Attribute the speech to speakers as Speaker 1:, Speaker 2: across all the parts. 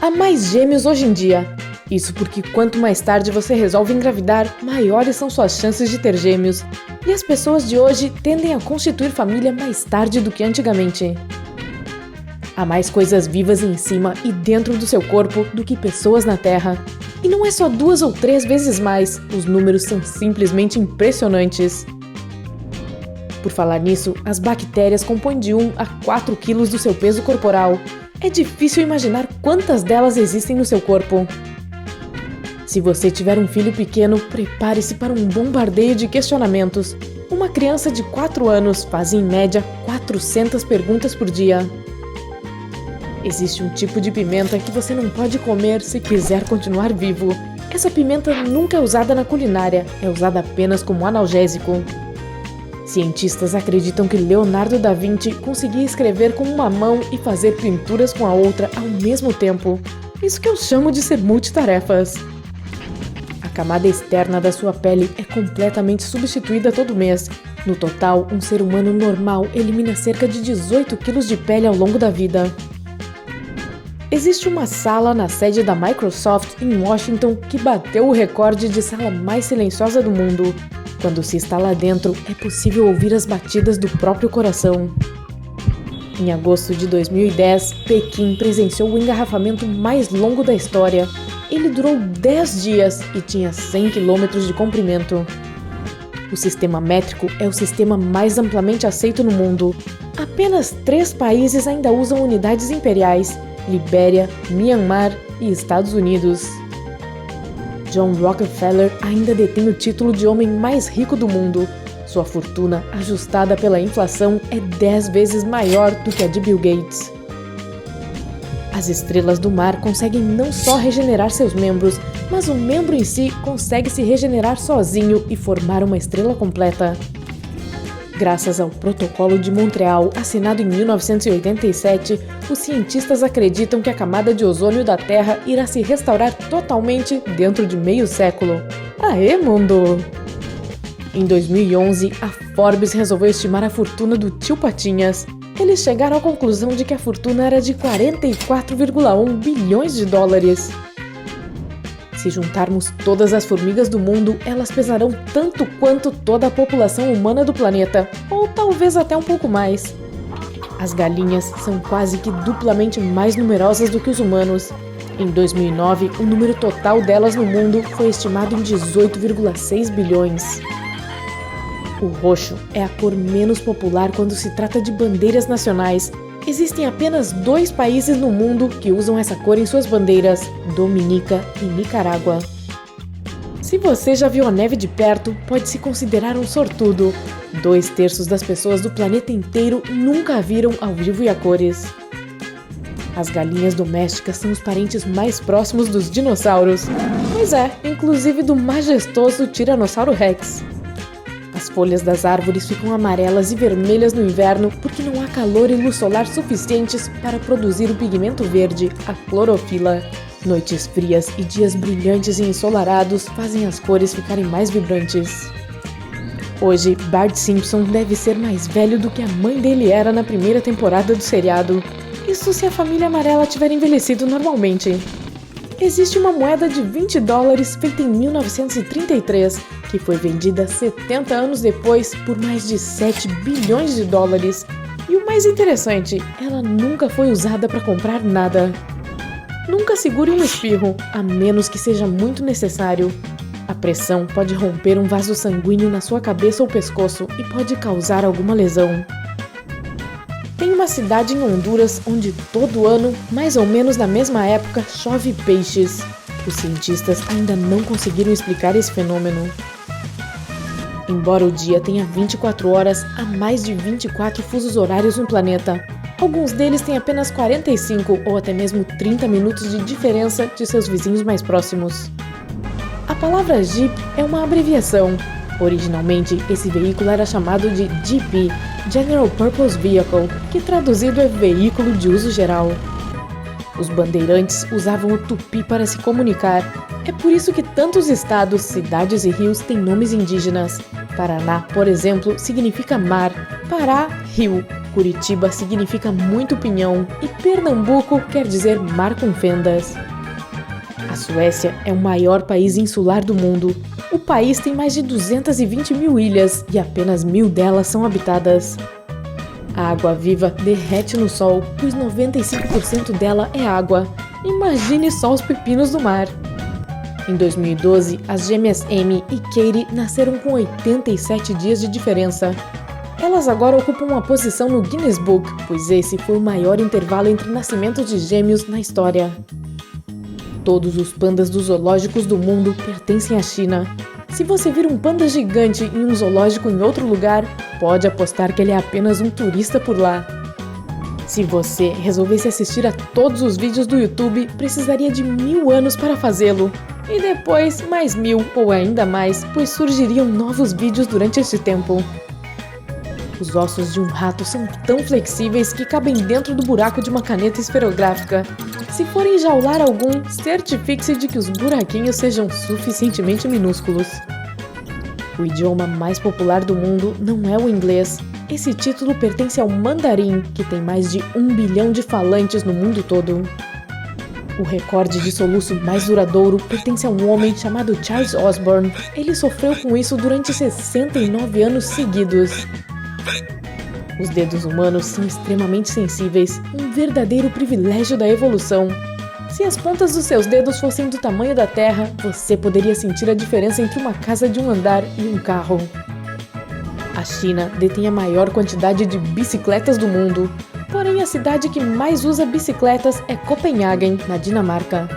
Speaker 1: Há mais gêmeos hoje em dia. Isso porque quanto mais tarde você resolve engravidar, maiores são suas chances de ter gêmeos. E as pessoas de hoje tendem a constituir família mais tarde do que antigamente. Há mais coisas vivas em cima e dentro do seu corpo do que pessoas na Terra. E não é só 2 ou 3 vezes mais, os números são simplesmente impressionantes. Por falar nisso, as bactérias compõem de 1 a 4 quilos do seu peso corporal. É difícil imaginar quantas delas existem no seu corpo. Se você tiver um filho pequeno, prepare-se para um bombardeio de questionamentos. Uma criança de 4 anos faz em média 400 perguntas por dia. Existe um tipo de pimenta que você não pode comer se quiser continuar vivo. Essa pimenta nunca é usada na culinária, é usada apenas como analgésico. Cientistas acreditam que Leonardo da Vinci conseguia escrever com uma mão e fazer pinturas com a outra ao mesmo tempo. Isso que eu chamo de ser multitarefas. A camada externa da sua pele é completamente substituída todo mês. No total, um ser humano normal elimina cerca de 18 quilos de pele ao longo da vida. Existe uma sala na sede da Microsoft em Washington que bateu o recorde de sala mais silenciosa do mundo. Quando se está lá dentro, é possível ouvir as batidas do próprio coração. Em agosto de 2010, Pequim presenciou o engarrafamento mais longo da história. Ele durou 10 dias e tinha 100 km de comprimento. O sistema métrico é o sistema mais amplamente aceito no mundo. Apenas 3 países ainda usam unidades imperiais: Libéria, Myanmar e Estados Unidos. John Rockefeller ainda detém o título de homem mais rico do mundo. Sua fortuna, ajustada pela inflação, é 10 vezes maior do que a de Bill Gates. As estrelas do mar conseguem não só regenerar seus membros, mas o membro em si consegue se regenerar sozinho e formar uma estrela completa. Graças ao Protocolo de Montreal, assinado em 1987, os cientistas acreditam que a camada de ozônio da Terra irá se restaurar totalmente dentro de meio século. Aê, mundo! Em 2011, a Forbes resolveu estimar a fortuna do tio Patinhas. Eles chegaram à conclusão de que a fortuna era de 44,1 bilhões de dólares. Se juntarmos todas as formigas do mundo, elas pesarão tanto quanto toda a população humana do planeta, ou talvez até um pouco mais. As galinhas são quase que duplamente mais numerosas do que os humanos. Em 2009, o número total delas no mundo foi estimado em 18,6 bilhões. O roxo é a cor menos popular quando se trata de bandeiras nacionais. Existem apenas 2 países no mundo que usam essa cor em suas bandeiras: Dominica e Nicarágua. Se você já viu a neve de perto, pode se considerar um sortudo. 2/3 das pessoas do planeta inteiro nunca a viram ao vivo e a cores. As galinhas domésticas são os parentes mais próximos dos dinossauros. Pois é, inclusive do majestoso Tiranossauro Rex. As folhas das árvores ficam amarelas e vermelhas no inverno porque não há calor e luz solar suficientes para produzir o pigmento verde, a clorofila. Noites frias e dias brilhantes e ensolarados fazem as cores ficarem mais vibrantes. Hoje, Bart Simpson deve ser mais velho do que a mãe dele era na primeira temporada do seriado. Isso se a família amarela tiver envelhecido normalmente. Existe uma moeda de 20 dólares feita em 1933, que foi vendida 70 anos depois por mais de 7 bilhões de dólares. E o mais interessante, ela nunca foi usada para comprar nada. Nunca segure um espirro, a menos que seja muito necessário. A pressão pode romper um vaso sanguíneo na sua cabeça ou pescoço e pode causar alguma lesão. Tem uma cidade em Honduras onde todo ano, mais ou menos na mesma época, chove peixes. Os cientistas ainda não conseguiram explicar esse fenômeno. Embora o dia tenha 24 horas, há mais de 24 fusos horários no planeta. Alguns deles têm apenas 45 ou até mesmo 30 minutos de diferença de seus vizinhos mais próximos. A palavra Jeep é uma abreviação. Originalmente, esse veículo era chamado de GP, General Purpose Vehicle, que traduzido é veículo de uso geral. Os bandeirantes usavam o tupi para se comunicar. É por isso que tantos estados, cidades e rios têm nomes indígenas. Paraná, por exemplo, significa mar, Pará, rio. Curitiba significa muito pinhão e Pernambuco quer dizer mar com fendas. A Suécia é o maior país insular do mundo. O país tem mais de 220 mil ilhas e apenas 1.000 delas são habitadas. A água viva derrete no sol, pois 95% dela é água. Imagine só os pepinos do mar. Em 2012, as gêmeas Amy e Katie nasceram com 87 dias de diferença. Elas agora ocupam uma posição no Guinness Book, pois esse foi o maior intervalo entre nascimentos de gêmeos na história. Todos os pandas dos zoológicos do mundo pertencem à China. Se você vir um panda gigante em um zoológico em outro lugar, pode apostar que ele é apenas um turista por lá. Se você resolvesse assistir a todos os vídeos do YouTube, precisaria de 1000 anos para fazê-lo. E depois, mais 1000 ou ainda mais, pois surgiriam novos vídeos durante este tempo. Os ossos de um rato são tão flexíveis que cabem dentro do buraco de uma caneta esferográfica. Se for enjaular algum, certifique-se de que os buraquinhos sejam suficientemente minúsculos. O idioma mais popular do mundo não é o inglês. Esse título pertence ao mandarim, que tem mais de 1 bilhão de falantes no mundo todo. O recorde de soluço mais duradouro pertence a um homem chamado Charles Osborne. Ele sofreu com isso durante 69 anos seguidos. Os dedos humanos são extremamente sensíveis, um verdadeiro privilégio da evolução. Se as pontas dos seus dedos fossem do tamanho da Terra, você poderia sentir a diferença entre uma casa de um andar e um carro. A China detém a maior quantidade de bicicletas do mundo, porém a cidade que mais usa bicicletas é Copenhagen, na Dinamarca.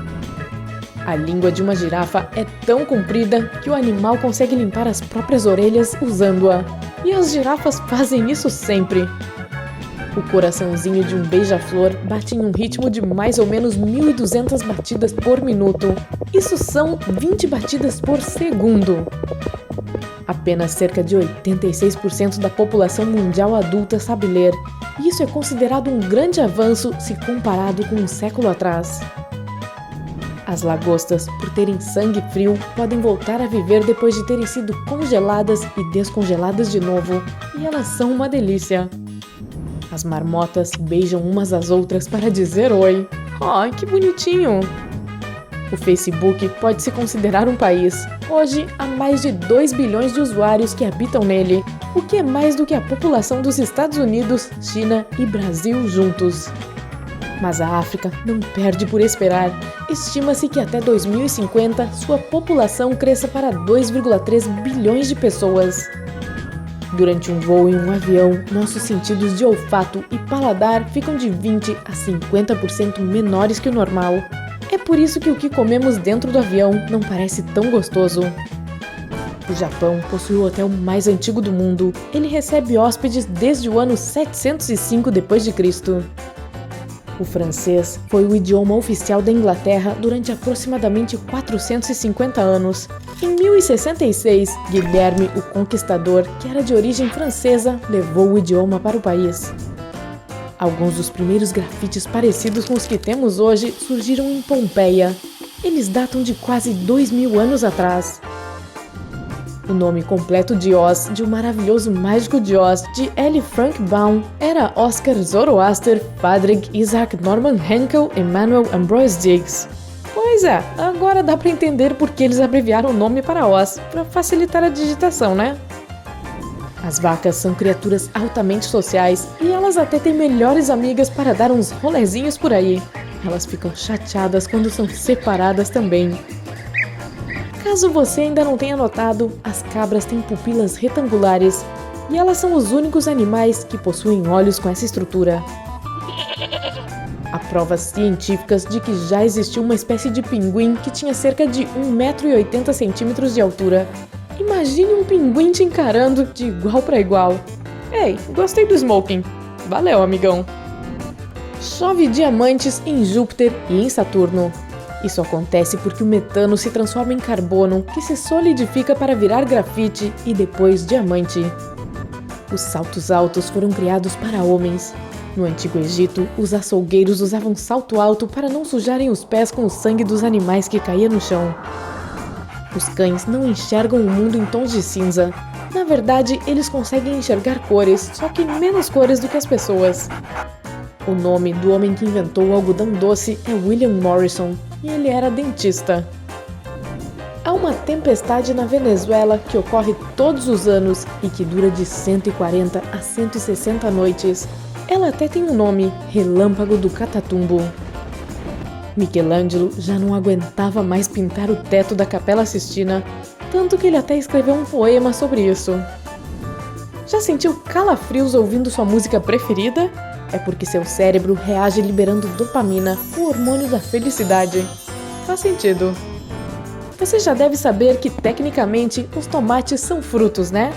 Speaker 1: A língua de uma girafa é tão comprida que o animal consegue limpar as próprias orelhas usando-a. E as girafas fazem isso sempre. O coraçãozinho de um beija-flor bate em um ritmo de mais ou menos 1.200 batidas por minuto. Isso são 20 batidas por segundo. Apenas cerca de 86% da população mundial adulta sabe ler. E isso é considerado um grande avanço se comparado com um século atrás. As lagostas, por terem sangue frio, podem voltar a viver depois de terem sido congeladas e descongeladas de novo, e elas são uma delícia. As marmotas beijam umas às outras para dizer oi. Ai, que bonitinho! O Facebook pode se considerar um país. Hoje, há mais de 2 bilhões de usuários que habitam nele, o que é mais do que a população dos Estados Unidos, China e Brasil juntos. Mas a África não perde por esperar. Estima-se que até 2050 sua população cresça para 2,3 bilhões de pessoas. Durante um voo em um avião, nossos sentidos de olfato e paladar ficam de 20 a 50% menores que o normal. É por isso que o que comemos dentro do avião não parece tão gostoso. O Japão possui o hotel mais antigo do mundo. Ele recebe hóspedes desde o ano 705 d.C. O francês foi o idioma oficial da Inglaterra durante aproximadamente 450 anos. Em 1066, Guilherme o Conquistador, que era de origem francesa, levou o idioma para o país. Alguns dos primeiros grafites parecidos com os que temos hoje surgiram em Pompeia. Eles datam de quase 2.000 anos atrás. O nome completo de Oz, de O Maravilhoso Mágico de Oz, de L. Frank Baum, era Oscar Zoroaster Frederick Isaac Norman Heinkel Emanuel Ambrose Diggs. Pois é, agora dá pra entender por que eles abreviaram o nome para Oz, para facilitar a digitação, né? As vacas são criaturas altamente sociais e elas até têm melhores amigas para dar uns rolezinhos por aí. Elas ficam chateadas quando são separadas também. Caso você ainda não tenha notado, as cabras têm pupilas retangulares e elas são os únicos animais que possuem olhos com essa estrutura. Há provas científicas de que já existiu uma espécie de pinguim que tinha cerca de 1,80 m de altura. Imagine um pinguim te encarando de igual para igual. Ei, gostei do smoking. Valeu, amigão. Chove diamantes em Júpiter e em Saturno. Isso acontece porque o metano se transforma em carbono, que se solidifica para virar grafite e depois diamante. Os saltos altos foram criados para homens. No Antigo Egito, os açougueiros usavam salto alto para não sujarem os pés com o sangue dos animais que caía no chão. Os cães não enxergam o mundo em tons de cinza. Na verdade, eles conseguem enxergar cores, só que menos cores do que as pessoas. O nome do homem que inventou o algodão doce é William Morrison, e ele era dentista. Há uma tempestade na Venezuela que ocorre todos os anos e que dura de 140 a 160 noites. Ela até tem um nome, Relâmpago do Catatumbo. Michelangelo já não aguentava mais pintar o teto da Capela Sistina, tanto que ele até escreveu um poema sobre isso. Já sentiu calafrios ouvindo sua música preferida? É porque seu cérebro reage liberando dopamina, o hormônio da felicidade. Faz sentido. Você já deve saber que, tecnicamente, os tomates são frutos, né?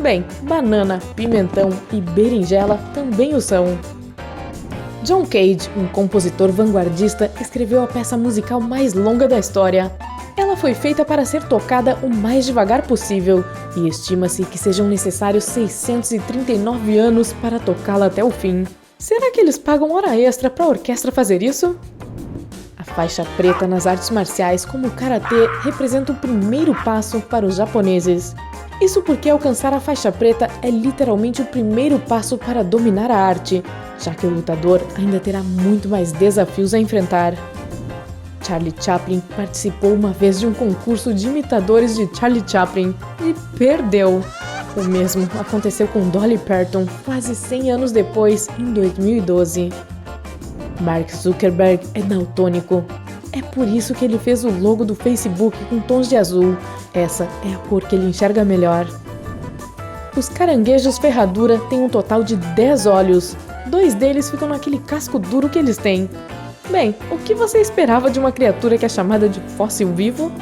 Speaker 1: Bem, banana, pimentão e berinjela também o são. John Cage, um compositor vanguardista, escreveu a peça musical mais longa da história. Ela foi feita para ser tocada o mais devagar possível, e estima-se que sejam necessários 639 anos para tocá-la até o fim. Será que eles pagam hora extra para a orquestra fazer isso? A faixa preta nas artes marciais, como o karatê, representa o primeiro passo para os japoneses. Isso porque alcançar a faixa preta é literalmente o primeiro passo para dominar a arte, já que o lutador ainda terá muito mais desafios a enfrentar. Charlie Chaplin participou uma vez de um concurso de imitadores de Charlie Chaplin e perdeu. O mesmo aconteceu com Dolly Parton quase 100 anos depois, em 2012. Mark Zuckerberg é daltônico. É por isso que ele fez o logo do Facebook com tons de azul. Essa é a cor que ele enxerga melhor. Os caranguejos ferradura têm um total de 10 olhos. 2 deles ficam naquele casco duro que eles têm. Bem, o que você esperava de uma criatura que é chamada de fóssil vivo?